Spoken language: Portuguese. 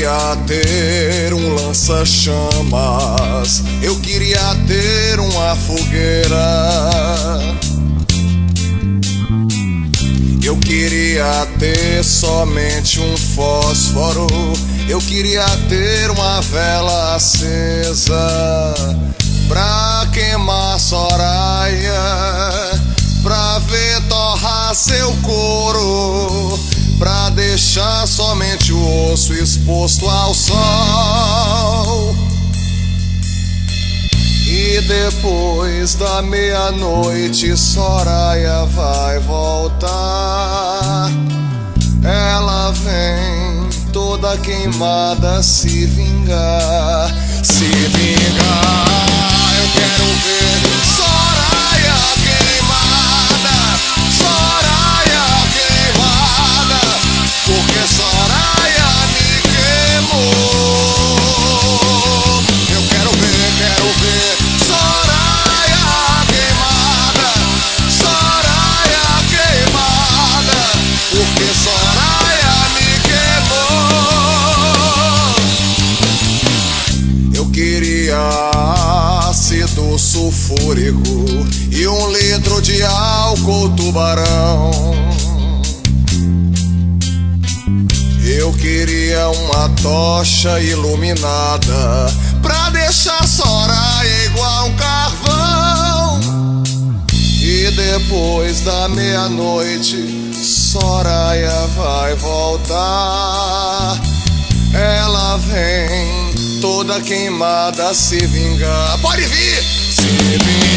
queria ter um lança-chamas, eu queria ter uma fogueira. Eu queria ter somente um fósforo, eu queria ter uma vela acesa pra queimar Soraya, pra ver torrar seu couro, pra deixar somente o osso exposto ao sol. E depois da meia-noite Soraya vai voltar. Ela vem toda queimada se vingar, se vingar. Eu quero ver Soraya queimada, Soraya queimada, porque Soraya me queimou. Eu quero ver Soraya queimada, Soraya queimada, porque Soraya me queimou. Eu queria ácido sulfúrico e 1 litro de álcool tubarão. Eu queria uma tocha iluminada pra deixar Soraya igual um carvão. E depois da meia-noite Soraya vai voltar. Ela vem toda queimada se vingar. Pode vir! Se vingar.